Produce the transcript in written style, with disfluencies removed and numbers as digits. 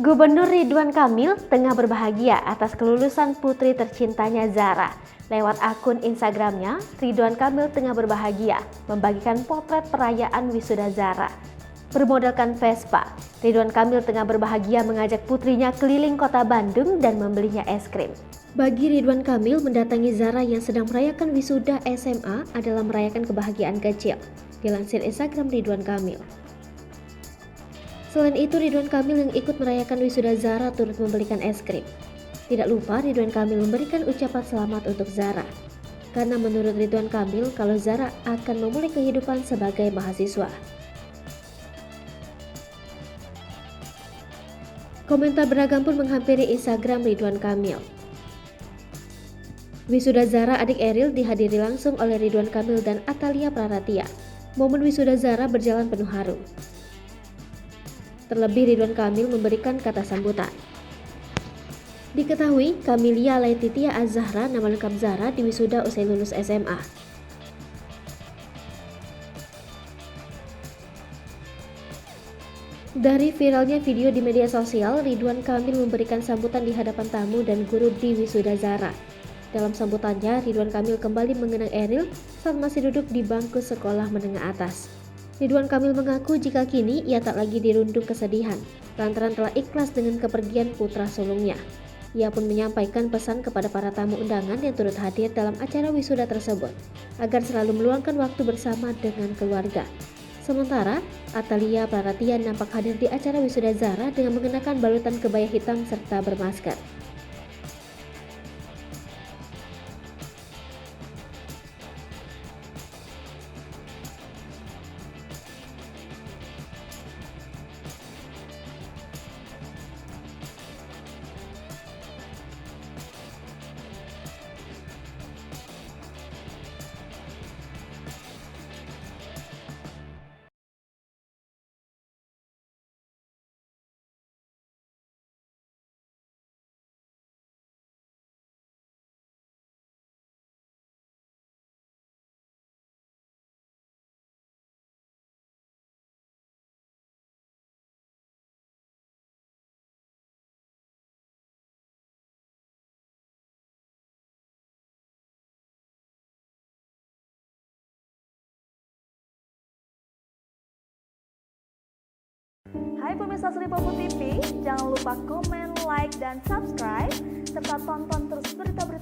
Gubernur Ridwan Kamil tengah berbahagia atas kelulusan putri tercintanya Zara. Lewat akun Instagramnya, Ridwan Kamil tengah berbahagia membagikan potret perayaan wisuda Zara. Bermodalkan Vespa, Ridwan Kamil tengah berbahagia mengajak putrinya keliling kota Bandung dan membelinya es krim. Bagi Ridwan Kamil, mendatangi Zara yang sedang merayakan wisuda SMA adalah merayakan kebahagiaan kecil. Dilansir Instagram Ridwan Kamil. Selain itu, Ridwan Kamil yang ikut merayakan wisuda Zara turut membelikan es krim. Tidak lupa Ridwan Kamil memberikan ucapan selamat untuk Zara. Karena menurut Ridwan Kamil, kalau Zara akan memulai kehidupan sebagai mahasiswa. Komentar beragam pun menghampiri Instagram Ridwan Kamil. Wisuda Zara adik Eril dihadiri langsung oleh Ridwan Kamil dan Atalia Praratia. Momen wisuda Zara berjalan penuh haru. Terlebih Ridwan Kamil memberikan kata sambutan. Diketahui Kamilia Laetitia Az-Zahra, nama lengkap Zara, di wisuda usai lulus SMA. Dari viralnya video di media sosial, Ridwan Kamil memberikan sambutan di hadapan tamu dan guru di wisuda Zara. Dalam sambutannya, Ridwan Kamil kembali mengenang Eril saat masih duduk di bangku sekolah menengah atas. Ridwan Kamil mengaku jika kini ia tak lagi dirundung kesedihan lantaran telah ikhlas dengan kepergian putra sulungnya. Ia pun menyampaikan pesan kepada para tamu undangan yang turut hadir dalam acara wisuda tersebut agar selalu meluangkan waktu bersama dengan keluarga. Sementara, Atalia Praratia nampak hadir di acara wisuda Zara dengan mengenakan balutan kebaya hitam serta bermasker. Hai pemirsa Sri Popo TV, jangan lupa komen, like, dan subscribe, serta tonton terus berita-berita